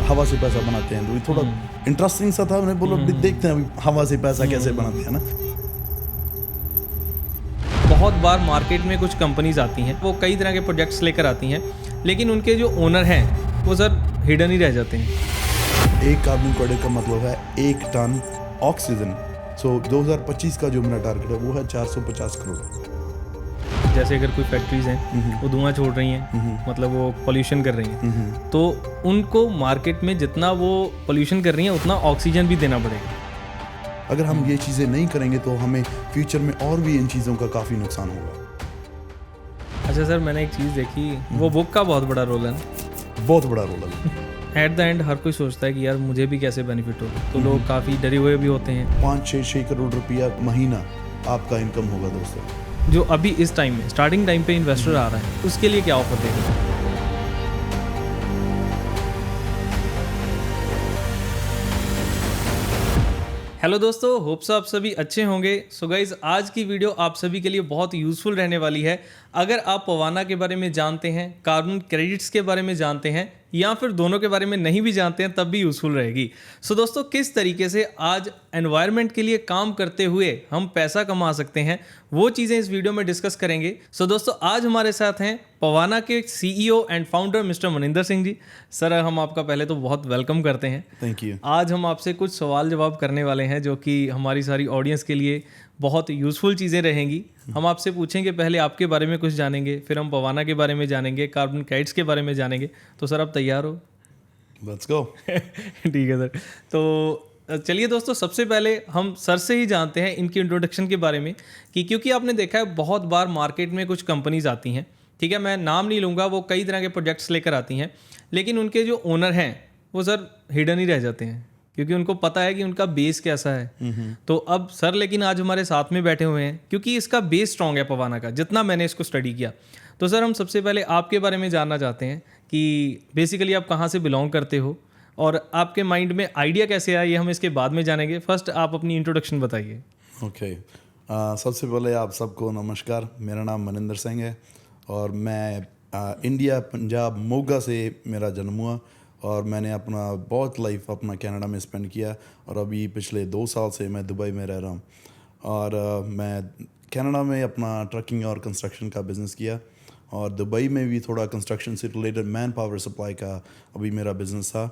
हवा से पैसा बनाते हैं, तो ये थोड़ा इंटरेस्टिंग सा था। मैंने बोला देखते हैं अभी हवा से पैसा कैसे बनाते हैं ना। बहुत बार मार्केट में कुछ कंपनीज आती हैं, वो कई तरह के प्रोजेक्ट्स लेकर आती हैं, लेकिन उनके जो ओनर हैं वो सर हिडन ही रह जाते हैं। एक कार्बन क्रेडिट का मतलब है 1 टन ऑक्सीजन। सो 2025 का जो मेरा टारगेट है वो है 450 करोड़। जैसे अगर कोई फैक्ट्रीज हैं वो धुआं छोड़ रही हैं, मतलब वो पोल्यूशन कर रही हैं, तो उनको मार्केट में जितना वो पोल्यूशन कर रही हैं उतना ऑक्सीजन भी देना पड़ेगा। अगर हम ये चीज़ें नहीं करेंगे तो हमें फ्यूचर में और भी इन चीज़ों का काफ़ी नुकसान होगा। अच्छा सर, मैंने एक चीज़ देखी, वो बुक का बहुत बड़ा रोल है ना। बहुत बड़ा रोल है। एट द एंड हर कोई सोचता है कि यार मुझे भी कैसे बेनिफिट होगा, तो लोग काफ़ी डरे हुए भी होते हैं। 5-6 करोड़ रुपया महीना आपका इनकम होगा दोस्तों। जो अभी इस टाइम में स्टार्टिंग टाइम पे इन्वेस्टर आ रहा है, उसके लिए क्या ऑफर देगा? हेलो दोस्तों, होप्स आप सभी अच्छे होंगे। सो गाइज, आज की वीडियो आप सभी के लिए बहुत यूज़फुल रहने वाली है। अगर आप पवाना के बारे में जानते हैं, कार्बन क्रेडिट्स के बारे में जानते हैं, या फिर दोनों के बारे में नहीं भी जानते हैं, तब भी यूज़फुल रहेगी। सो दोस्तों, किस तरीके से आज एनवायरनमेंट के लिए काम करते हुए हम पैसा कमा सकते हैं, वो चीज़ें इस वीडियो में डिस्कस करेंगे। सो दोस्तों, आज हमारे साथ हैं पवाना के CEO and founder mister Maninder Singh ji. Sir, हम आपका पहले तो बहुत वेलकम करते हैं। Thank you. आज हम आपसे कुछ सवाल जवाब करने वाले हैं जो कि हमारी सारी ऑडियंस के लिए बहुत यूज़फुल चीज़ें रहेंगी। हम आपसे पूछेंगे, पहले आपके बारे में कुछ जानेंगे, फिर हम पवाना के बारे में जानेंगे, कार्बन क्रेडिट्स के बारे में जानेंगे। तो सर, आप तैयार हो? Let's go. ठीक है सर। तो चलिए दोस्तों, सबसे पहले हम सर से ही जानते हैं इनकी इंट्रोडक्शन के बारे में, कि क्योंकि आपने देखा है बहुत बार मार्केट में कुछ कंपनीज आती हैं, ठीक है, मैं नाम नहीं लूँगा, वो कई तरह के प्रोजेक्ट्स लेकर आती हैं, लेकिन उनके जो ओनर हैं वो सर हिडन ही रह जाते हैं, क्योंकि उनको पता है कि उनका बेस कैसा है। तो अब सर लेकिन आज हमारे साथ में बैठे हुए हैं, क्योंकि इसका बेस स्ट्रॉन्ग है पवाना का, जितना मैंने इसको स्टडी किया। तो सर, हम सबसे पहले आपके बारे में जानना चाहते हैं कि बेसिकली आप कहाँ से बिलोंग करते हो और आपके माइंड में आइडिया कैसे आया, ये हम इसके बाद में जानेंगे। फर्स्ट आप अपनी इंट्रोडक्शन बताइए। ओके, सबसे पहले आप सबको नमस्कार। मेरा नाम मनिंदर सिंह है और मैं इंडिया पंजाब मोगा से मेरा जन्म हुआ, और मैंने अपना बहुत लाइफ अपना कनाडा में स्पेंड किया, और अभी पिछले 2 साल से मैं दुबई में रह रहा हूँ। और मैं कनाडा में अपना ट्रकिंग और कंस्ट्रक्शन का बिज़नेस किया, और दुबई में भी थोड़ा कंस्ट्रक्शन से रिलेटेड मैन पावर सप्लाई का अभी मेरा बिज़नेस था।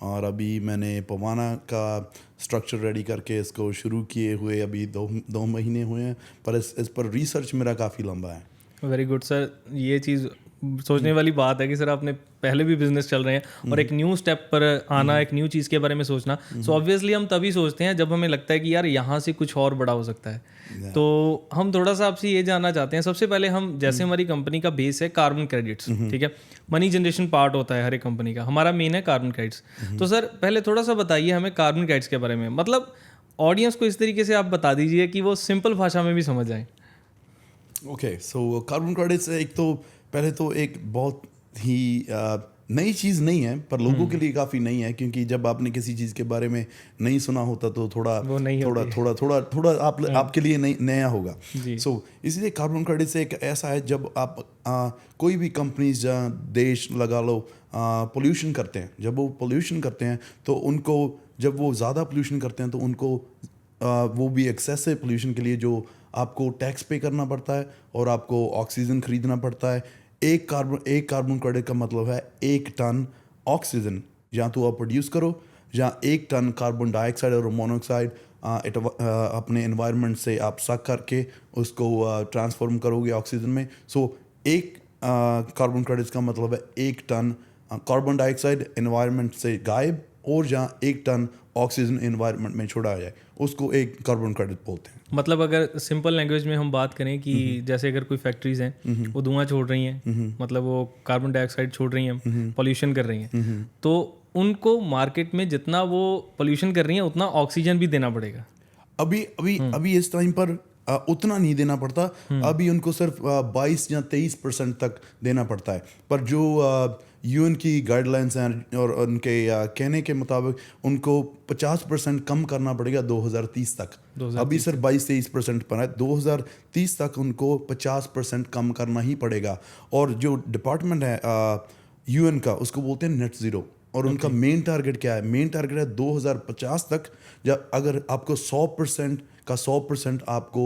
और अभी मैंने पवाना का स्ट्रक्चर रेडी करके इसको शुरू किए हुए अभी 2 महीने हुए हैं, पर इस पर रिसर्च मेरा काफ़ी लंबा है। Very good sir. ये चीज़ सोचने वाली बात है कि सर आपने पहले भी बिजनेस चल रहे हैं और एक न्यू स्टेप पर आना, एक न्यू चीज़ के बारे में सोचना। सो ऑब्वियसली हम तभी सोचते हैं जब हमें लगता है कि यार यहाँ से कुछ और बड़ा हो सकता है। तो हम थोड़ा सा आपसे ये जानना चाहते हैं, सबसे पहले हम, जैसे हमारी कंपनी का बेस है कार्बन क्रेडिट्स, ठीक है, मनी जनरेशन पार्ट होता है हर एक कंपनी का, हमारा मेन है कार्बन क्रेडिट्स। तो सर पहले थोड़ा सा बताइए हमें कार्बन क्रेडिट्स के बारे में, मतलब ऑडियंस को इस तरीके से आप बता दीजिए कि वो सिंपल भाषा में भी समझ जाए। ओके, सो कार्बन क्रेडिट्स एक तो पहले तो एक बहुत ही नई चीज़ नहीं है, पर लोगों के लिए काफ़ी नई है, क्योंकि जब आपने किसी चीज़ के बारे में नहीं सुना होता तो थोड़ा आपके लिए नया होगा। सो इसलिए कार्बन क्रेडिट्स एक ऐसा है, जब आप कोई भी कंपनीज देश लगा लो पोल्यूशन करते हैं, जब वो पोल्यूशन करते हैं तो उनको, जब वो ज़्यादा पोल्यूशन करते हैं तो उनको वो भी एक्सेसिव पोल्यूशन के लिए जो आपको टैक्स पे करना पड़ता है और आपको ऑक्सीजन खरीदना पड़ता है। एक कार्बन क्रेडिट का मतलब है 1 टन ऑक्सीजन, जहाँ तो आप प्रोड्यूस करो, जहाँ 1 टन कार्बन डाइऑक्साइड और मोनोऑक्साइड अपने एनवायरनमेंट से आप सक करके उसको ट्रांसफॉर्म करोगे ऑक्सीजन में। सो एक कार्बन क्रेडिट्स का मतलब है 1 टन कार्बन डाइऑक्साइड एनवायरनमेंट से गायब, और जहाँ 1 टन ऑक्सीजन एनवायरनमेंट में छोड़ा जाए, उसको एक कार्बन क्रेडिट बोलते हैं। मतलब अगर सिंपल लैंग्वेज में हम बात करें कि जैसे अगर कोई फैक्ट्रीज हैं वो धुआं छोड़ रही हैं, मतलब वो कार्बन डाइऑक्साइड छोड़ रही हैं, पोल्यूशन कर रही हैं, तो उनको मार्केट में जितना वो पोल्यूशन कर रही हैं उतना ऑक्सीजन भी देना पड़ेगा। अभी इस टाइम पर उतना नहीं देना पड़ता। अभी उनको सिर्फ 22 या 23% तक देना पड़ता है, पर जो यूएन की गाइडलाइंस हैं और उनके कहने के मुताबिक उनको 50% कम करना पड़ेगा 2030 तक। अभी सिर्फ 22-23% पर है, 2030 तक उनको 50% कम करना ही पड़ेगा। और जो डिपार्टमेंट है यूएन का, उसको बोलते हैं नेट ज़ीरो, और उनका मेन टारगेट क्या है? मेन टारगेट है 2050 तक, जब अगर आपको 100% आपको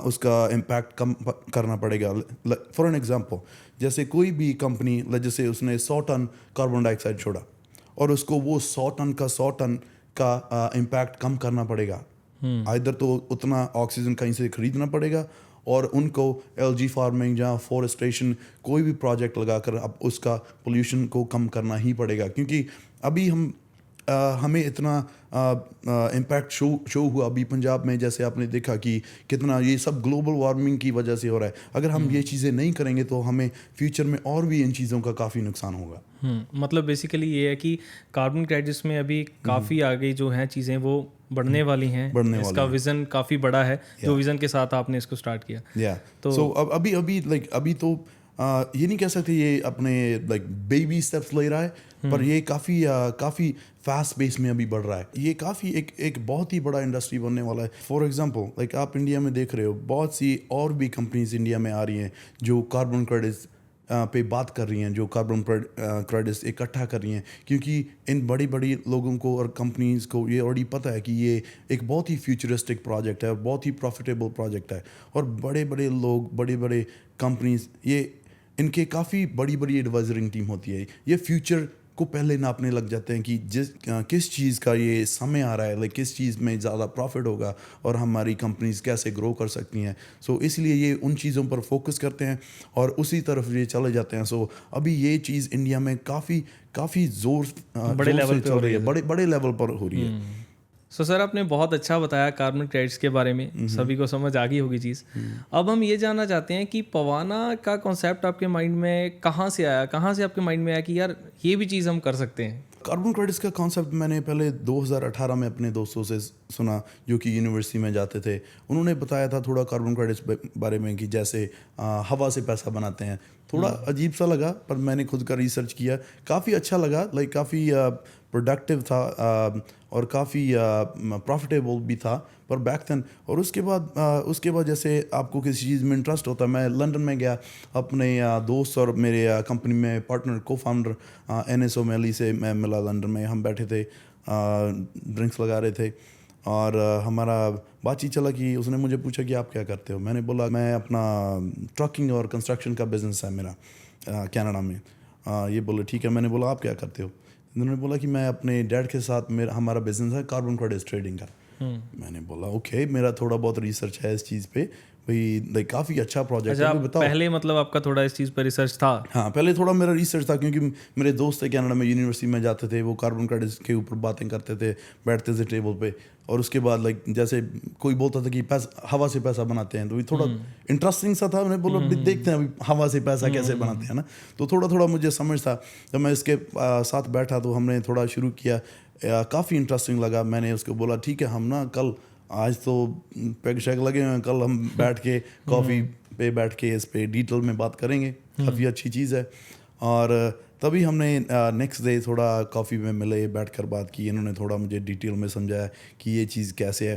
उसका इम्पैक्ट कम करना पड़ेगा। फॉर एन एग्जांपल, जैसे कोई भी कंपनी, जैसे उसने 100 टन कार्बन डाइऑक्साइड छोड़ा और उसको वो 100 टन का इम्पैक्ट कम करना पड़ेगा। इधर तो उतना ऑक्सीजन कहीं से खरीदना पड़ेगा, और उनको एलजी फार्मिंग या फॉरेस्टेशन कोई भी प्रोजेक्ट लगाकर अब उसका पोल्यूशन को कम करना ही पड़ेगा। क्योंकि अभी हमें इतना इम्पैक्ट शो हुआ अभी पंजाब में, जैसे आपने देखा कि कितना ये सब ग्लोबल वार्मिंग की वजह से हो रहा है। अगर हम ये चीज़ें नहीं करेंगे तो हमें फ्यूचर में और भी इन चीज़ों का काफ़ी नुकसान होगा। मतलब बेसिकली ये है कि कार्बन क्रेडिट्स में अभी काफ़ी आगे जो हैं चीज़ें वो बढ़ने वाली हैं। इसका विज़न काफ़ी बड़ा है, जो विज़न के साथ आपने इसको स्टार्ट किया। तो अभी तो ये नहीं कह सकते ये अपने बेबी स्टेप्स ले रहा है, पर ये काफ़ी फास्ट पेस में अभी बढ़ रहा है। ये काफ़ी एक बहुत ही बड़ा इंडस्ट्री बनने वाला है। फॉर एग्जांपल, आप इंडिया में देख रहे हो, बहुत सी और भी कंपनीज इंडिया में आ रही हैं जो कार्बन क्रेडिट्स पे बात कर रही हैं, जो कार्बन क्रेडिट्स इकट्ठा कर रही हैं, क्योंकि इन बड़ी बड़ी लोगों को और कंपनीज को ये ऑलरेडी पता है कि ये एक बहुत ही फ्यूचरिस्टिक प्रोजेक्ट है और बहुत ही प्रॉफिटेबल प्रोजेक्ट है। और बड़े बड़े लोग, बड़े बड़े कंपनीज, ये इनके काफ़ी बड़ी बड़ी एडवाइजरिंग टीम होती है। ये फ्यूचर को पहले नापने लग जाते हैं कि किस चीज़ का ये समय आ रहा है, किस चीज़ में ज़्यादा प्रॉफिट होगा और हमारी कंपनीज कैसे ग्रो कर सकती हैं। सो इसलिए ये उन चीज़ों पर फोकस करते हैं और उसी तरफ ये चले जाते हैं। सो अभी ये चीज़ इंडिया में काफ़ी जोर बड़े लेवल पे चल रही है, बड़े लेवल पर हो रही है। सो सर, आपने बहुत अच्छा बताया कार्बन क्रेडिट्स के बारे में, सभी को समझ आ गई होगी चीज़। अब हम ये जानना चाहते हैं कि पवाना का कॉन्सेप्ट आपके माइंड में कहाँ से आया, कहाँ से आपके माइंड में आया कि यार ये भी चीज़ हम कर सकते हैं? कार्बन क्रेडिट्स का कॉन्सेप्ट मैंने पहले 2018 में अपने दोस्तों से सुना जो कि यूनिवर्सिटी में जाते थे। उन्होंने बताया था थोड़ा कार्बन क्रेडिट्स बारे में कि जैसे हवा से पैसा बनाते हैं। थोड़ा अजीब सा लगा, पर मैंने खुद का रिसर्च किया, काफ़ी अच्छा लगा। काफ़ी प्रोडक्टिव था और काफ़ी प्रॉफिटेबल भी था पर बैक देन। और उसके बाद जैसे आपको किसी चीज़ में इंटरेस्ट होता है, मैं लंदन में गया अपने दोस्त और मेरे कंपनी में पार्टनर को फाउंडर NSO मैली से मैं मिला लंदन में। हम बैठे थे, ड्रिंक्स लगा रहे थे और हमारा बातचीत चला कि उसने मुझे पूछा कि आप क्या करते हो। मैंने बोला मैं अपना ट्रकिंग और कंस्ट्रक्शन का बिजनेस है मेरा कनाडा में। ये बोले ठीक है। मैंने बोला आप क्या करते हो? उन्होंने बोला कि मैं अपने डैड के साथ हमारा बिजनेस है कार्बन क्रेडिट्स ट्रेडिंग का। मैंने बोला ओके, मेरा थोड़ा बहुत रिसर्च है इस चीज़ पे भाई, काफ़ी अच्छा प्रोजेक्ट है, बताओ। पहले मतलब आपका थोड़ा इस चीज़ पर रिसर्च था? हाँ, पहले थोड़ा मेरा रिसर्च था क्योंकि मेरे दोस्त थे कनाडा में, यूनिवर्सिटी में जाते थे, वो कार्बन क्रेडिट्स के ऊपर बातें करते थे, बैठते थे टेबल पे। और उसके बाद जैसे कोई बोलता था कि हवा से पैसा बनाते हैं, तो ये थोड़ा इंटरेस्टिंग सा था। मैंने बोला देखते हैं अभी हवा से पैसा कैसे बनाते हैं ना। तो थोड़ा मुझे समझ था। जब मैं इसके साथ बैठा तो हमने थोड़ा शुरू किया, काफ़ी इंटरेस्टिंग लगा। मैंने उसको बोला ठीक है, हम ना कल, आज तो पैग शैग लगे हुए हैं, कल हम बैठ के कॉफ़ी पे बैठ के इस पे डिटेल में बात करेंगे, काफ़ी अच्छी चीज़ है। और तभी हमने नेक्स्ट डे थोड़ा कॉफ़ी में मिले, बैठकर बात की। इन्होंने थोड़ा मुझे डिटेल में समझाया कि ये चीज़ कैसे है।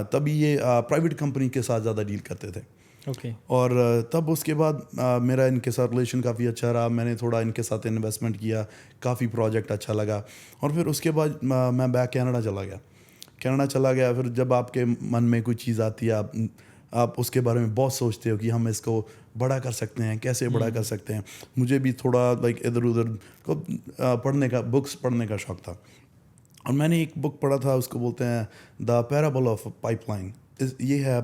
तभी ये प्राइवेट कंपनी के साथ ज़्यादा डील करते थे। ओके। और तब उसके बाद मेरा इनके साथ रिलेशन काफ़ी अच्छा रहा। मैंने थोड़ा इनके साथ इन्वेस्टमेंट किया, काफ़ी प्रोजेक्ट अच्छा लगा। और फिर उसके बाद मैं बैक कनाडा चला गया। फिर जब आपके मन में कोई चीज़ आती है, आप उसके बारे में बहुत सोचते हो कि हम इसको बड़ा कर सकते हैं, कैसे बड़ा कर सकते हैं। मुझे भी थोड़ा इधर उधर को बुक्स पढ़ने का शौक़ था। और मैंने एक बुक पढ़ा था, उसको बोलते हैं द पैराबल ऑफ पाइपलाइन। ये है,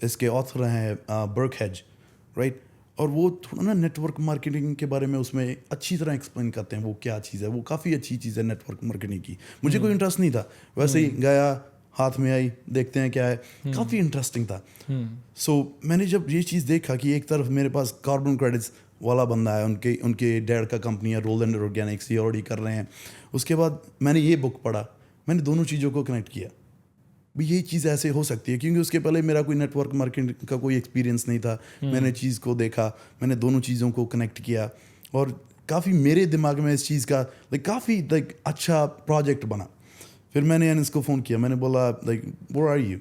इसके ऑथर हैं बर्कहेज, राइट। और वो थोड़ा ना नेटवर्क मार्केटिंग के बारे में उसमें अच्छी तरह एक्सप्लेन करते हैं वो क्या चीज़ है। वो काफ़ी अच्छी चीज़ है नेटवर्क मार्केटिंग की। मुझे कोई इंटरेस्ट नहीं था, वैसे ही गया, हाथ में आई, देखते हैं क्या है, काफ़ी इंटरेस्टिंग था। सो मैंने जब ये चीज़ देखा कि एक तरफ मेरे पास कार्बन क्रेडिट्स वाला बंदा है, उनके डैड का कंपनी है रोलैंड ऑर्गेनिक्स, ये ऑलरेडी कर रहे हैं। उसके बाद मैंने ये बुक पढ़ा, मैंने दोनों चीज़ों को कनेक्ट किया, भाई ये चीज़ ऐसे हो सकती है। क्योंकि उसके पहले मेरा कोई नेटवर्क मार्केटिंग का कोई एक्सपीरियंस नहीं था। मैंने चीज़ को देखा, मैंने दोनों चीज़ों को कनेक्ट किया और काफ़ी मेरे दिमाग में इस चीज़ का काफ़ी अच्छा प्रोजेक्ट बना। फिर मैंने एनएस को फ़ोन किया, मैंने बोला वेयर आर यू?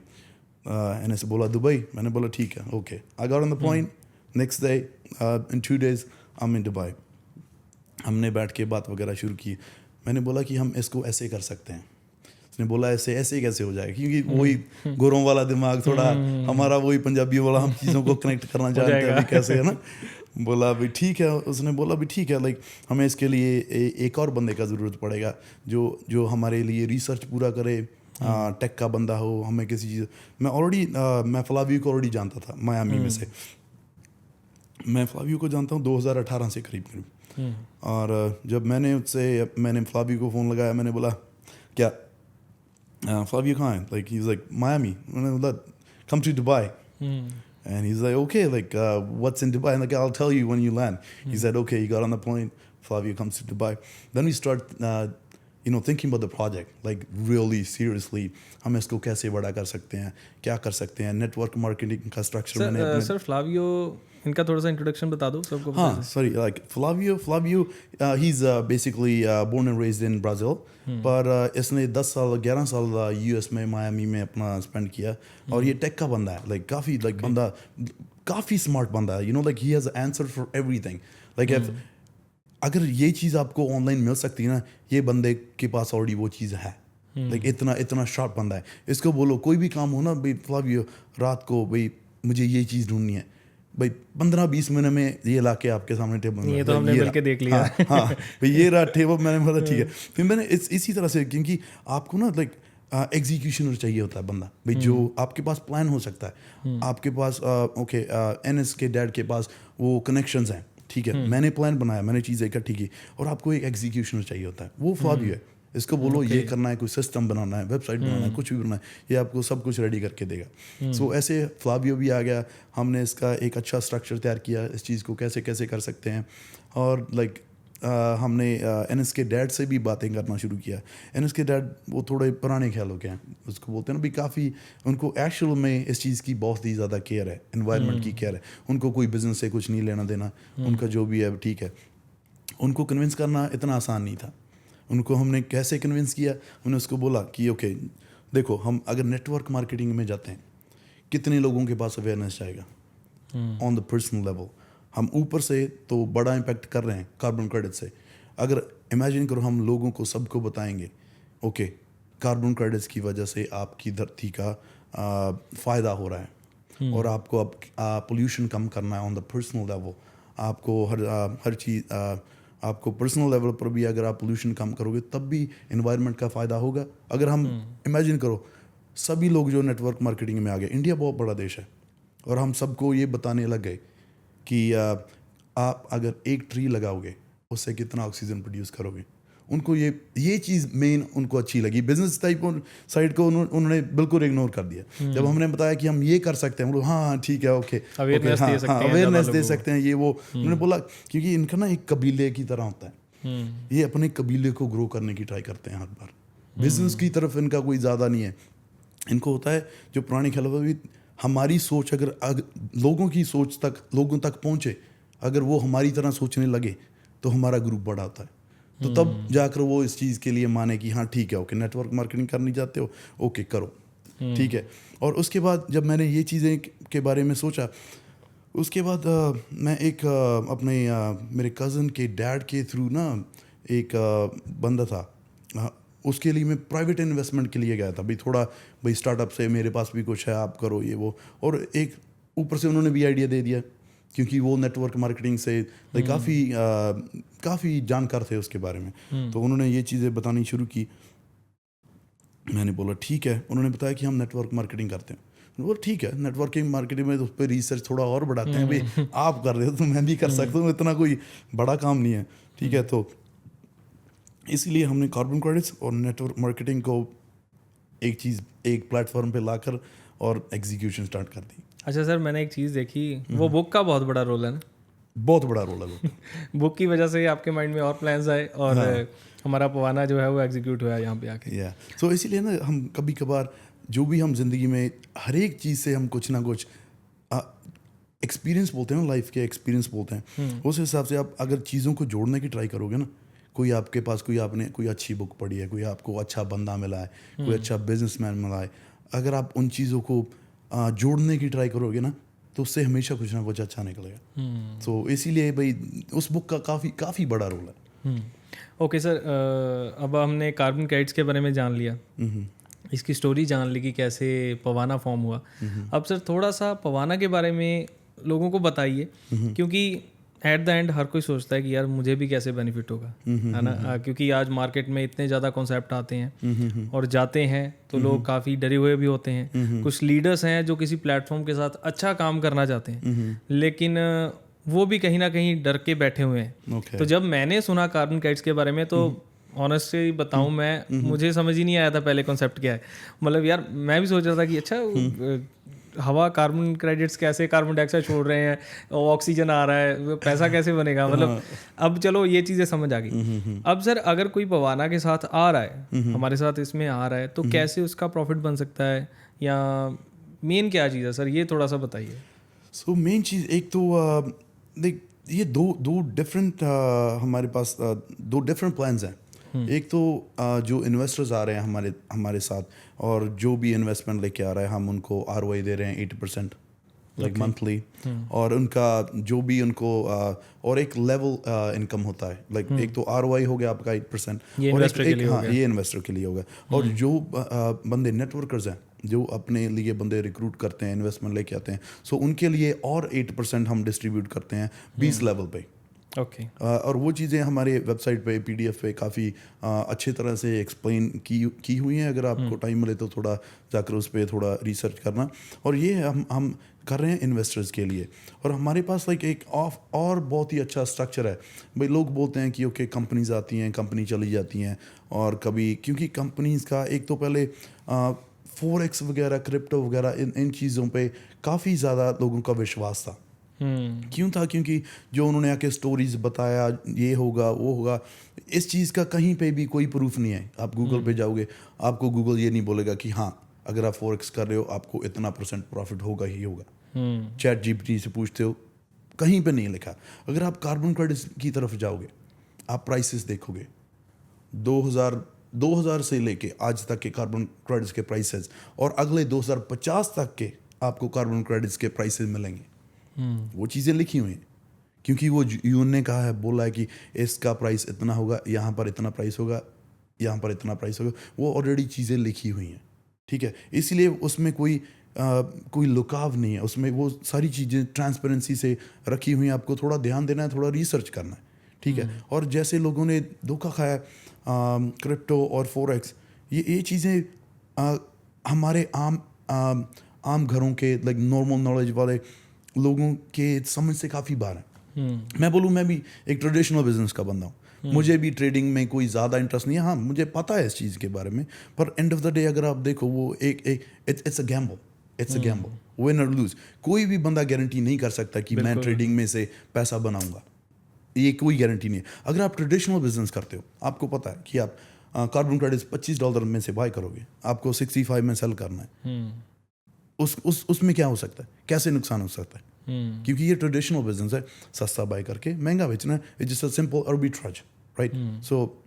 एनएस बोला दुबई। मैंने बोला ठीक है, okay. I got on the point, next day in 2 days I am in Dubai. हमने बैठ के बात वगैरह शुरू की। मैंने बोला कि हम इसको ऐसे कर सकते हैं। उसने बोला ऐसे ऐसे कैसे हो जाएगा, क्योंकि वही गोरों वाला दिमाग, थोड़ा हमारा वही पंजाबी वाला, हम चीज़ों को कनेक्ट करना जानते हैं अभी कैसे, है ना। बोला भी ठीक है, उसने बोला भी ठीक है, लाइक हमें इसके लिए एक और बंदे का ज़रूरत पड़ेगा जो हमारे लिए रिसर्च पूरा करे, टेक का बंदा हो, हमें किसी चीज़। मैं फ्लावियो को ऑलरेडी जानता था मायामी में से। मैं फ्लावियो को जानता हूँ 2018 से करीब। और जब मैंने फ्लावियो को फ़ोन लगाया, मैंने बोला क्या फ्लावियो कहाँ है, like he was like Miami. मैंने बोला come to Dubai, and he's like okay, like what's in Dubai, and like I'll tell you when you land. He said okay, he got on the plane, Flavio comes to Dubai. Then we start thinking about the project, like really seriously, हम इसको कैसे बड़ा कर सकते हैं, क्या कर सकते हैं, नेटवर्क मार्केटिंग का स्ट्रक्चर मैंने सर फ्लावियो इनका थोड़ा सा इंट्रोडक्शन बता दो सबको। हाँ sorry, like Flavio he's basically born and raised in Brazil, पर इसने 11 साल US में मायामी में अपना स्पेंड किया। और ये टेक का बंदा है, like बंदा काफ़ी स्मार्ट बंदा है, like he has an answer for everything, like अगर ये चीज़ आपको ऑनलाइन मिल सकती है ना, ये बंदे के पास ऑलरेडी वो चीज़ है। लाइक इतना शार्प बंदा है। इसको बोलो कोई भी काम हो ना भाई फ्लावियो, रात को भाई मुझे ये चीज़ ढूंढनी है, भाई 15-20 मिनट में ये ला के आपके सामने टेबल में, ये तो हमने मिलके देख लिया। हाँ भाई ये रहा टेबल। मैंने बोला ठीक है। फिर मैंने इसी तरह से, क्योंकि आपको ना लाइक एग्जीक्यूशनर चाहिए होता है बंदा, भाई जो आपके पास प्लान हो सकता है, आपके पास ओके NS के डैड के पास वो कनेक्शंस हैं, ठीक है, मैंने प्लान बनाया, मैंने चीज़ें इकट्ठी की, और आपको एक एग्जीक्यूशनर चाहिए होता है, वो फ्लावियो है। इसको बोलो ये करना है, कोई सिस्टम बनाना है, वेबसाइट बनाना है, कुछ भी बनाना है, ये आपको सब कुछ रेडी करके देगा। सो ऐसे फ्लावियो भी आ गया। हमने इसका एक अच्छा स्ट्रक्चर तैयार किया, इस चीज़ को कैसे कैसे कर सकते हैं। और लाइक हमने NS के डैड से भी बातें करना शुरू किया। NS के डैड वो थोड़े पुराने ख्यालों के हैं, उसको बोलते हैं ना भी, काफ़ी उनको एक्चुअल में इस चीज़ की बहुत ही ज़्यादा केयर है, एनवायरनमेंट की केयर है। उनको कोई बिजनेस से कुछ नहीं लेना देना, उनका जो भी है ठीक है। उनको कन्विंस करना इतना आसान नहीं था। उनको हमने कैसे कन्विंस किया, हमने उसको बोला कि ओके देखो, हम अगर नेटवर्क मार्केटिंग में जाते हैं, कितने लोगों के पास अवेयरनेस जाएगा ऑन द पर्सनल लेवल। हम ऊपर से तो बड़ा इम्पैक्ट कर रहे हैं कार्बन क्रेडिट से। अगर इमेजिन करो हम लोगों को सबको बताएंगे ओके कार्बन क्रेडिट्स की वजह से आपकी धरती का फ़ायदा हो रहा है, और आपको अब पोल्यूशन कम करना है ऑन द पर्सनल लेवल। आपको हर चीज़ आपको पर्सनल लेवल पर भी अगर आप पोल्यूशन कम करोगे तब भी एनवायरनमेंट का फ़ायदा होगा। अगर हम इमेजिन करो सभी लोग जो नेटवर्क मार्केटिंग में आ गए, इंडिया बहुत बड़ा देश है, और हम सबको ये बताने लग गए कि आप अगर एक ट्री लगाओगे उससे कितना ऑक्सीजन प्रोड्यूस करोगे। उनको ये चीज़ मेन उनको अच्छी लगी। बिजनेस टाइप साइड को उन्होंने बिल्कुल इग्नोर कर दिया। जब हमने बताया कि हम ये कर सकते हैं, हाँ ठीक है, ओके अवेयरनेस दे सकते हैं, ये वो उन्होंने बोला, क्योंकि इनका ना एक कबीले की तरह होता है, ये अपने कबीले को ग्रो करने की ट्राई करते हैं हर बार। बिजनेस की तरफ इनका कोई ज़्यादा नहीं है। इनको होता है जो पुरानी ख्याल भी, हमारी सोच अगर लोगों की सोच तक लोगों तक पहुँचे, अगर वो हमारी तरह सोचने लगे तो हमारा ग्रुप बड़ा होता है। तो तब जाकर वो इस चीज़ के लिए माने कि हाँ ठीक है, ओके नेटवर्क मार्केटिंग करनी चाहते हो, ओके करो, ठीक है। और उसके बाद जब मैंने ये चीज़ें के बारे में सोचा, उसके बाद मैं एक अपने मेरे कज़न के डैड के थ्रू ना एक बंदा था, उसके लिए मैं प्राइवेट इन्वेस्टमेंट के लिए गया था। भाई स्टार्टअप से मेरे पास भी कुछ है, आप करो ये वो। और एक ऊपर से उन्होंने भी आइडिया दे दिया, क्योंकि वो नेटवर्क मार्केटिंग से काफ़ी जानकार थे उसके बारे में। तो उन्होंने ये चीज़ें बतानी शुरू की। मैंने बोला ठीक है। उन्होंने बताया कि हम नेटवर्क मार्केटिंग करते हैं। वो ठीक है, नेटवर्किंग मार्केटिंग में तो उस पर रिसर्च थोड़ा और बढ़ाते हैं। भाई आप कर रहे हो तो मैं भी कर सकता हूँ, इतना कोई बड़ा काम नहीं है, ठीक है। तो इसीलिए हमने कार्बन क्रेडिट्स और नेटवर्क मार्केटिंग को एक प्लेटफॉर्म पे लाकर और एग्जीक्यूशन स्टार्ट कर दी। अच्छा सर, मैंने एक चीज़ देखी, वो बुक का बहुत बड़ा रोल है ना? बहुत बड़ा रोल है वो। बुक की वजह से आपके माइंड में और प्लान्स आए, और हमारा पवाना जो है वो एग्जीक्यूट हुआ यहाँ पे आके। सो इसीलिए ना हम कभी कभार जो भी हम जिंदगी में हर एक चीज़ से हम कुछ ना कुछ एक्सपीरियंस बोलते हैं ना, लाइफ के एक्सपीरियंस बोलते हैं, उस हिसाब से आप अगर चीज़ों को जोड़ने की ट्राई करोगे ना, कोई आपके पास आपने कोई अच्छी बुक पढ़ी है, कोई आपको अच्छा बंदा मिला है, कोई अच्छा बिजनेसमैन मिला है, अगर आप उन चीज़ों को जोड़ने की ट्राई करोगे ना, तो उससे हमेशा कुछ ना कुछ अच्छा निकलेगा। तो इसीलिए भाई उस बुक का काफ़ी बड़ा रोल है। ओके सर, अब हमने कार्बन क्रेडिट्स के बारे में जान लिया, इसकी स्टोरी जान ली कि कैसे पवाना फॉर्म हुआ। अब सर थोड़ा सा पवाना के बारे में लोगों को बताइए, क्योंकि एट द एंड हर कोई सोचता है कि यार मुझे भी कैसे बेनिफिट होगा, है ना, क्योंकि आज मार्केट में इतने ज़्यादा कॉन्सेप्ट आते हैं और जाते हैं तो लोग काफ़ी डरे हुए भी होते हैं। कुछ लीडर्स हैं जो किसी प्लेटफॉर्म के साथ अच्छा काम करना चाहते हैं, लेकिन वो भी कहीं ना कहीं डर के बैठे हुए हैं। तो जब मैंने सुना कार्बन क्रेडिट्स के बारे में, तो ऑनेस्टली बताऊं मैं, मुझे समझ ही नहीं आया था पहले कॉन्सेप्ट क्या है। मतलब यार मैं भी सोच रहा था कि अच्छा हवा कार्बन क्रेडिट्स कैसे कार्बन डाइऑक्साइड छोड़ रहे हैं, ऑक्सीजन आ रहा है, पैसा कैसे बनेगा, मतलब अब चलो ये चीज़ें समझ आ गई। अब सर अगर कोई पवाना के साथ आ रहा है, हमारे साथ इसमें आ रहा है, तो कैसे उसका प्रॉफिट बन सकता है, या मेन क्या चीज़ है सर, ये थोड़ा सा बताइए। सो मेन चीज़ एक तो देख, ये दो डिफरेंट हमारे पास दो डिफरेंट प्लान्स हैं। एक तो जो इन्वेस्टर्स आ रहे हैं हमारे साथ, और जो भी इन्वेस्टमेंट लेके आ रहा है, हम उनको ROI दे रहे हैं 80% लाइक मंथली, और उनका जो भी उनको और एक लेवल इनकम होता है, लाइक एक तो ROI हो गया आपका 8%, ये और इन्वेस्टर के लिए हो गया। ये इन्वेस्टर के लिए होगा। और जो बंदे नेटवर्कर्स हैं, जो अपने लिए बंदे रिक्रूट करते हैं, इन्वेस्टमेंट लेके आते हैं, सो उनके लिए और 8% हम डिस्ट्रीब्यूट करते हैं 20 लेवल पे। ओके। और वो चीज़ें हमारे वेबसाइट पे PDF पे काफ़ी अच्छी तरह से एक्सप्लेन की हुई हैं। अगर आपको टाइम मिले तो थोड़ा जाकर उस पर थोड़ा रिसर्च करना। और ये हम कर रहे हैं इन्वेस्टर्स के लिए। और हमारे पास लाइक एक और बहुत ही अच्छा स्ट्रक्चर है। भाई लोग बोलते हैं कि ओके कंपनीज आती हैं, कंपनी चली जाती हैं, और कभी क्योंकि कंपनीज का एक तो पहले Forex वगैरह, क्रिप्टो वगैरह, इन चीज़ों पे काफ़ी ज़्यादा लोगों का विश्वास था। क्यों था? क्योंकि जो उन्होंने आके स्टोरीज बताया, ये होगा वो होगा, इस चीज़ का कहीं पे भी कोई प्रूफ नहीं है। आप गूगल पे जाओगे, आपको गूगल ये नहीं बोलेगा कि हाँ अगर आप Forex कर रहे हो आपको इतना % प्रॉफिट होगा ही होगा। ChatGPT से पूछते हो, कहीं पे नहीं लिखा। अगर आप कार्बन क्रेडिट्स की तरफ जाओगे, आप प्राइसेस देखोगे, 2000 से लेके आज तक के कार्बन क्रेडिट्स के प्राइसेस, और अगले 2050 तक के आपको कार्बन क्रेडिट्स के प्राइसेस मिलेंगे। वो चीज़ें लिखी हुई हैं, क्योंकि वो यून ने कहा है, बोला है कि इसका प्राइस इतना होगा, यहाँ पर इतना प्राइस होगा, यहाँ पर इतना प्राइस होगा। वो ऑलरेडी चीज़ें लिखी हुई हैं, ठीक है। इसलिए उसमें कोई लुकाव नहीं है, उसमें वो सारी चीज़ें ट्रांसपेरेंसी से रखी हुई हैं। आपको थोड़ा ध्यान देना है, थोड़ा रिसर्च करना है, ठीक है। और जैसे लोगों ने धोखा खाया क्रिप्टो और Forex, ये चीज़ें हमारे आम घरों के लाइक नॉर्मल नॉलेज वाले लोगों के समझ से काफ़ी बाहर है। मैं बोलूँ, मैं भी एक ट्रेडिशनल बिजनेस का बंदा हूँ, मुझे भी ट्रेडिंग में कोई ज़्यादा इंटरेस्ट नहीं है। हाँ, मुझे पता है इस चीज़ के बारे में, पर एंड ऑफ द डे अगर आप देखो, वो इट्स अ गैम्बल, विन और लूज। कोई भी बंदा गारंटी नहीं कर सकता कि मैं ट्रेडिंग में से पैसा बनाऊंगा, ये कोई गारंटी नहीं है। अगर आप ट्रेडिशनल बिजनेस करते हो, आपको पता है कि आप कार्बन क्रेडिट्स $25 में से बाय करोगे, आपको 65 में सेल करना है। उसमें क्या हो सकता है, कैसे नुकसान हो सकता है? क्योंकि ये ट्रेडिशनल बिजनेस है, सस्ता बाय करके महंगा बेचना है। It's just a simple arbitrage, right? So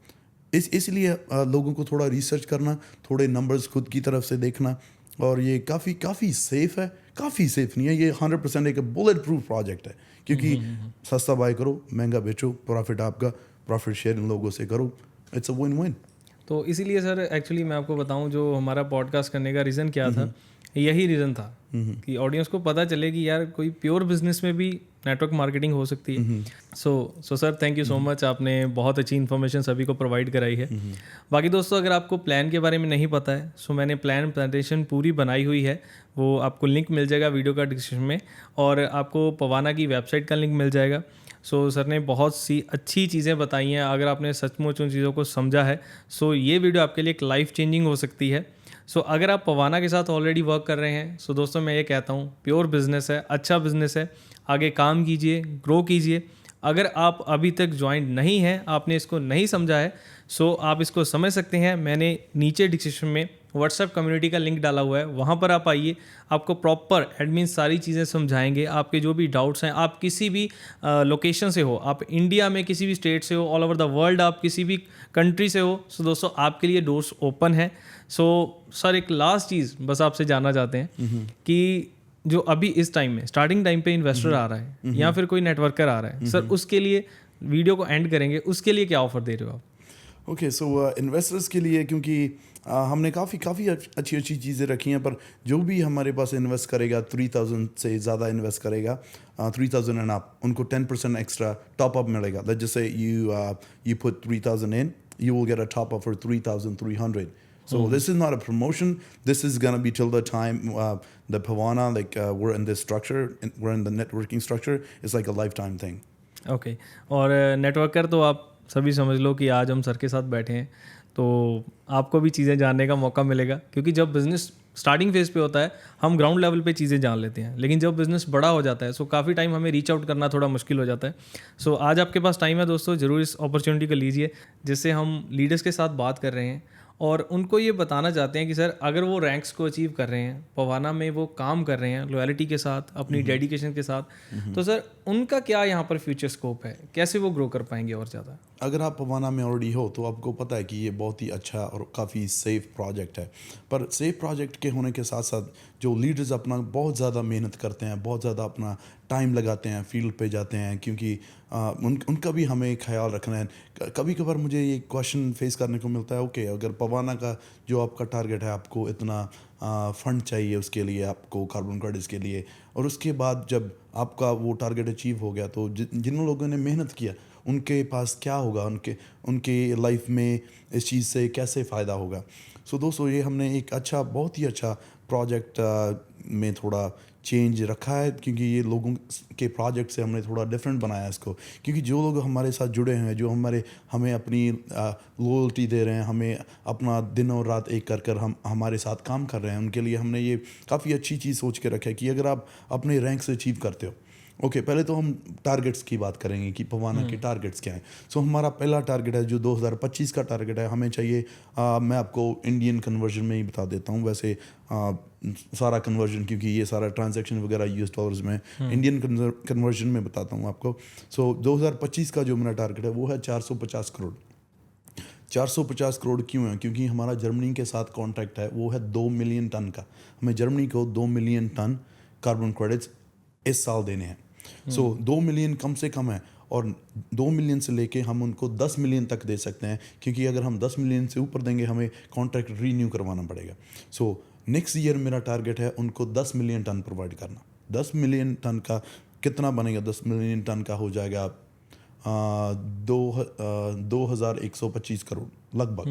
इसलिए लोगों को थोड़ा रिसर्च करना, थोड़े नंबर्स खुद की तरफ से देखना, और ये काफ़ी सेफ है। काफ़ी सेफ नहीं है, ये 100% एक बुलेट प्रूफ प्रोजेक्ट है। क्योंकि सस्ता बाय करो, महंगा बेचो, प्रॉफिट आपका, प्रॉफिट शेयर इन लोगों से करो, इट्स अ विन विन। तो इसीलिए सर एक्चुअली मैं आपको बताऊं, जो हमारा पॉडकास्ट करने का रीज़न क्या था, यही रीज़न था कि ऑडियंस को पता चले कि यार कोई प्योर बिजनेस में भी नेटवर्क मार्केटिंग हो सकती है। So sir thank you so much, आपने बहुत अच्छी इन्फॉर्मेशन सभी को प्रोवाइड कराई है। बाकी दोस्तों, अगर आपको प्लान के बारे में नहीं पता है, सो मैंने प्रेजेंटेशन पूरी बनाई हुई है, वो आपको लिंक मिल जाएगा वीडियो का डिस्क्रिप्शन में, और आपको पवाना की वेबसाइट का लिंक मिल जाएगा। सो सर ने बहुत सी अच्छी चीज़ें बताई हैं। अगर आपने सचमुच उन चीज़ों को समझा है, सो ये वीडियो आपके लिए एक लाइफ चेंजिंग हो सकती है। सो अगर आप पवाना के साथ ऑलरेडी वर्क कर रहे हैं, सो दोस्तों मैं ये कहता हूँ, प्योर बिजनेस है, अच्छा बिजनेस है, आगे काम कीजिए, ग्रो कीजिए। अगर आप अभी तक ज्वाइन नहीं हैं, आपने इसको नहीं समझा है, सो आप इसको समझ सकते हैं। मैंने नीचे डिस्क्रिप्शन में व्हाट्सएप कम्युनिटी का लिंक डाला हुआ है, वहाँ पर आप आइए, आपको प्रॉपर एडमिन सारी चीज़ें समझाएंगे। आपके जो भी डाउट्स हैं, आप किसी भी लोकेशन से हो, आप इंडिया में किसी भी स्टेट से हो, ऑल ओवर द वर्ल्ड आप किसी भी कंट्री से हो, सो दोस्तों आपके लिए डोर्स ओपन है। सो सर एक लास्ट चीज़ बस आपसे जानना चाहते हैं कि जो अभी इस टाइम में स्टार्टिंग टाइम पे इन्वेस्टर आ रहा है या फिर कोई नेटवर्कर आ रहा है, सर उसके लिए वीडियो को एंड करेंगे उसके लिए क्या ऑफर दे रहे हो आप? ओके, सो इन्वेस्टर्स के लिए, क्योंकि हमने काफ़ी अच्छी चीज़ें रखी हैं, पर जो भी हमारे पास इन्वेस्ट करेगा 3000 से ज़्यादा इन्वेस्ट करेगा, 3000 एंड अप, उनको 10% एक्स्ट्रा टॉप अप मिलेगा. Let's just say you put 3000 in, you will get a top up for 3300. So this is not a promotion. This is gonna be till the time the Pavana, like we're in this structure, we're in the networking structure. It's like a lifetime thing. Okay और networker तो आप सभी समझ लो कि आज हम sir के साथ बैठे हैं तो आपको भी चीज़ें जानने का मौका मिलेगा, क्योंकि जब बिज़नेस स्टार्टिंग फेज़ पे होता है हम ग्राउंड लेवल पे चीज़ें जान लेते हैं, लेकिन जब बिज़नेस बड़ा हो जाता है सो काफ़ी टाइम हमें रीच आउट करना थोड़ा मुश्किल हो जाता है. सो आज आपके पास टाइम है दोस्तों, ज़रूर इस अपॉर्चुनिटी को लीजिए जिससे हम लीडर्स के साथ बात कर रहे हैं और उनको ये बताना चाहते हैं कि सर अगर वो रैंक्स को अचीव कर रहे हैं, पवाना में वो काम कर रहे हैं लॉयल्टी के साथ, अपनी डेडिकेशन के साथ, तो सर उनका क्या यहाँ पर फ्यूचर स्कोप है, कैसे वो ग्रो कर पाएंगे और ज़्यादा? अगर आप पवाना में ऑलरेडी हो तो आपको पता है कि ये बहुत ही अच्छा और काफ़ी सेफ़ प्रोजेक्ट है. पर सेफ़ प्रोजेक्ट के होने के साथ साथ जो लीडर्स अपना बहुत ज़्यादा मेहनत करते हैं, बहुत ज़्यादा अपना टाइम लगाते हैं, फील्ड पे जाते हैं, क्योंकि उनका भी हमें ख्याल रखना है. कभी कभार मुझे ये क्वेश्चन फेस करने को मिलता है, ओके अगर पवाना का जो आपका टारगेट है, आपको इतना फ़ंड चाहिए उसके लिए, आपको कार्बन क्रेडिट्स के लिए, और उसके बाद जब आपका वो टारगेट अचीव हो गया तो जिन लोगों ने मेहनत किया उनके पास क्या होगा, उनके लाइफ में इस चीज़ से कैसे फ़ायदा होगा. सो दोस्तों, ये हमने एक बहुत ही अच्छा प्रोजेक्ट में थोड़ा चेंज रखा है, क्योंकि ये लोगों के प्रोजेक्ट से हमने थोड़ा डिफरेंट बनाया इसको, क्योंकि जो लोग हमारे साथ जुड़े हैं, जो हमें अपनी लॉयल्टी दे रहे हैं, हमें अपना दिन और रात एक कर हम हमारे साथ काम कर रहे हैं, उनके लिए हमने ये काफ़ी अच्छी चीज़ सोच के रखा है कि अगर आप अपने रैंक से अचीव करते हो, ओके पहले तो हम टारगेट्स की बात करेंगे कि पवाना के टारगेट्स क्या हैं. सो हमारा पहला टारगेट है जो 2025 का टारगेट है, हमें चाहिए, मैं आपको इंडियन कन्वर्जन में ही बता देता हूँ, वैसे सारा कन्वर्जन, क्योंकि ये सारा ट्रांजैक्शन वगैरह यूएस डॉलर्स में, इंडियन कन्वर्जन में बताता हूँ आपको. सो 2025 का जो मेरा टारगेट है वो है 450 करोड़. 450 करोड़ क्यों है? क्योंकि हमारा जर्मनी के साथ कॉन्ट्रैक्ट है, वो है 2 मिलियन टन का. हमें जर्मनी को 2 मिलियन टन कार्बन क्रेडिट्स इस साल देने हैं. सो 2 मिलियन कम से कम है, और 2 मिलियन से लेके हम उनको 10 मिलियन तक दे सकते हैं, क्योंकि अगर हम 10 मिलियन से ऊपर देंगे हमें कॉन्ट्रैक्ट रीन्यू करवाना पड़ेगा. सो नेक्स्ट ईयर मेरा टारगेट है उनको 10 मिलियन टन प्रोवाइड करना. 10 मिलियन टन का कितना बनेगा? 10 मिलियन टन का हो जाएगा 2125 करोड़ लगभग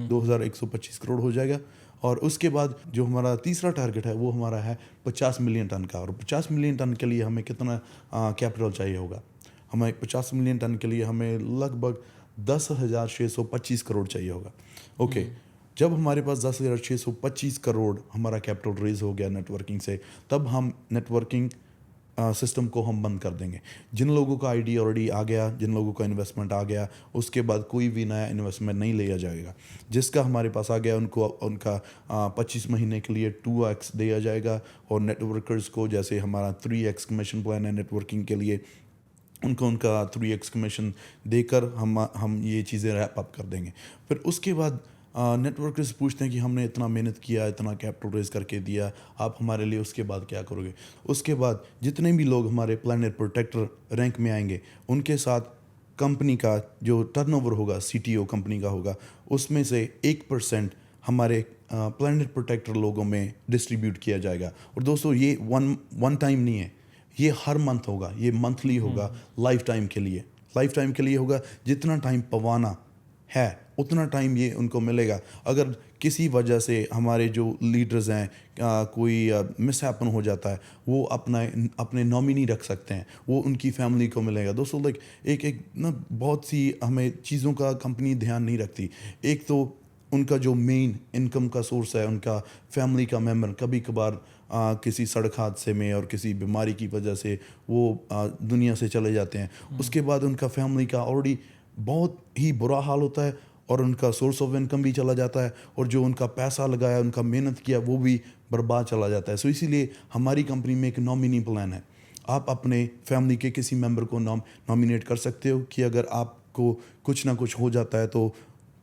2125 करोड़ हो जाएगा. और उसके बाद जो हमारा तीसरा टारगेट है वो हमारा है 50 मिलियन टन का. और 50 मिलियन टन के लिए हमें कितना कैपिटल चाहिए होगा? हमें 50 मिलियन टन के लिए हमें लगभग 10,625 करोड़ चाहिए होगा. ओके, जब हमारे पास 10,625 करोड़ हमारा कैपिटल रेज हो गया नेटवर्किंग से, तब हम नेटवर्किंग सिस्टम को हम बंद कर देंगे. जिन लोगों का आईडी ऑलरेडी आ गया, जिन लोगों का इन्वेस्टमेंट आ गया, उसके बाद कोई भी नया इन्वेस्टमेंट नहीं लिया जाएगा. जिसका हमारे पास आ गया उनको उनका 25 महीने के लिए 2x दिया जाएगा, और नेटवर्कर्स को जैसे हमारा 3x कमीशन प्लान है नेटवर्किंग के लिए, उनको उनका 3x कमीशन देकर हम ये चीज़ें रैप अप कर देंगे. फिर उसके बाद नेटवर्कर्स पूछते हैं कि हमने इतना मेहनत किया, इतना कैपिटल रेज करके दिया, आप हमारे लिए उसके बाद क्या करोगे? उसके बाद जितने भी लोग हमारे प्लैनेट प्रोटेक्टर रैंक में आएंगे, उनके साथ कंपनी का जो टर्नओवर होगा, CTO कंपनी का होगा, उसमें से 1% हमारे प्लैनेट प्रोटेक्टर लोगों में डिस्ट्रीब्यूट किया जाएगा. और दोस्तों, ये वन टाइम नहीं है, ये हर मंथ होगा, ये मंथली होगा, लाइफ टाइम के लिए होगा. जितना टाइम पवाना है उतना टाइम ये उनको मिलेगा. अगर किसी वजह से हमारे जो लीडर्स हैं कोई मिसहैपन हो जाता है, वो अपने नॉमिनी रख सकते हैं, वो उनकी फैमिली को मिलेगा. दोस्तों, लाइक एक ना बहुत सी हमें चीज़ों का कंपनी ध्यान नहीं रखती. एक तो उनका जो मेन इनकम का सोर्स है, उनका फैमिली का मेम्बर कभी कभार किसी सड़क हादसे में और किसी बीमारी की वजह से वो दुनिया से चले जाते हैं. उसके बाद उनका फैमिली का ऑलरेडी बहुत ही बुरा हाल होता है, और उनका सोर्स ऑफ इनकम भी चला जाता है, और जो उनका पैसा लगाया, उनका मेहनत किया, वो भी बर्बाद चला जाता है. सो इसीलिए हमारी कंपनी में एक नॉमिनी प्लान है. आप अपने फैमिली के किसी मेंबर को नॉमिनेट कर सकते हो कि अगर आपको कुछ ना कुछ हो जाता है तो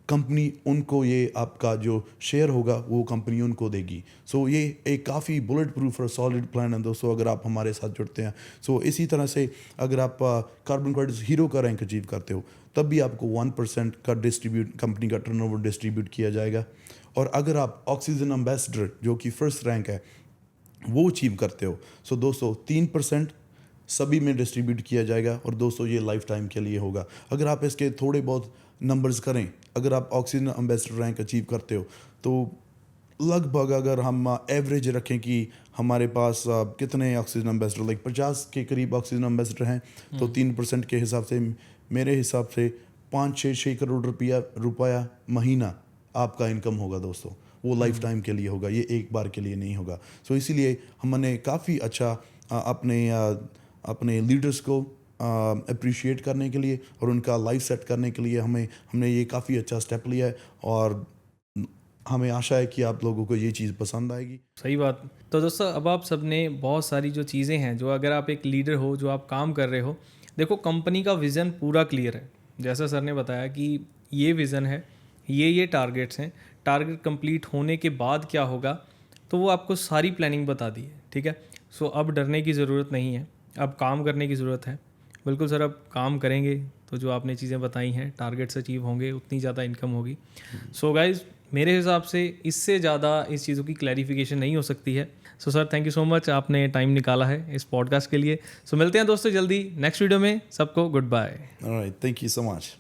कंपनी उनको ये आपका जो शेयर होगा वो कंपनी उनको देगी। सो ये एक काफ़ी बुलेट प्रूफ और सॉलिड प्लान है दोस्तों, अगर आप हमारे साथ जुड़ते हैं। सो इसी तरह से अगर आप कार्बन क्रेडिट्स हीरो का रैंक अचीव करते हो तब भी आपको 1% का कंपनी का टर्नओवर डिस्ट्रीब्यूट किया जाएगा। और अगर आप ऑक्सीजन एम्बेसडर जो कि फर्स्ट रैंक है वो अचीव करते हो, सो दोस्तों 3% सभी में डिस्ट्रीब्यूट किया जाएगा। और दोस्तों ये लाइफ टाइम के लिए होगा। अगर आप इसके थोड़े बहुत नंबर्स करें, अगर आप ऑक्सीजन एम्बेसडर रैंक अचीव करते हो तो लगभग अगर हम एवरेज रखें कि हमारे पास कितने ऑक्सीजन एम्बेसडर, लाइक 50 के करीब ऑक्सीजन एम्बेसडर हैं, तो 3% के हिसाब से मेरे हिसाब से 5-6 करोड़ रुपया महीना आपका इनकम होगा दोस्तों। वो लाइफ टाइम के लिए होगा, ये एक बार के लिए नहीं होगा। सो इसीलिए हमने काफ़ी अच्छा अपने लीडर्स को अप्रिशिएट करने के लिए और उनका लाइफ सेट करने के लिए हमने ये काफ़ी अच्छा स्टेप लिया है। और हमें आशा है कि आप लोगों को ये चीज़ पसंद आएगी। सही बात। तो दोस्तों अब आप सबने बहुत सारी जो चीज़ें हैं, जो अगर आप एक लीडर हो, जो आप काम कर रहे हो, देखो कंपनी का विज़न पूरा क्लियर है। जैसा सर ने बताया कि ये विज़न है, ये टारगेट्स हैं, टारगेट कंप्लीट होने के बाद क्या होगा, तो वो आपको सारी प्लानिंग बता दी है। ठीक है, सो अब डरने की ज़रूरत नहीं है, अब काम करने की ज़रूरत है। बिल्कुल सर, अब काम करेंगे तो जो आपने चीज़ें बताई हैं, टारगेट्स अचीव होंगे, उतनी ज़्यादा इनकम होगी। सो गाइज़, मेरे हिसाब से इससे ज़्यादा इस चीज़ों की क्लैरिफिकेशन नहीं हो सकती है। So sir, thank you so much, आपने टाइम निकाला है इस पॉडकास्ट के लिए। सो मिलते हैं दोस्तों जल्दी नेक्स्ट वीडियो में। सबको goodbye. Alright, thank you so much.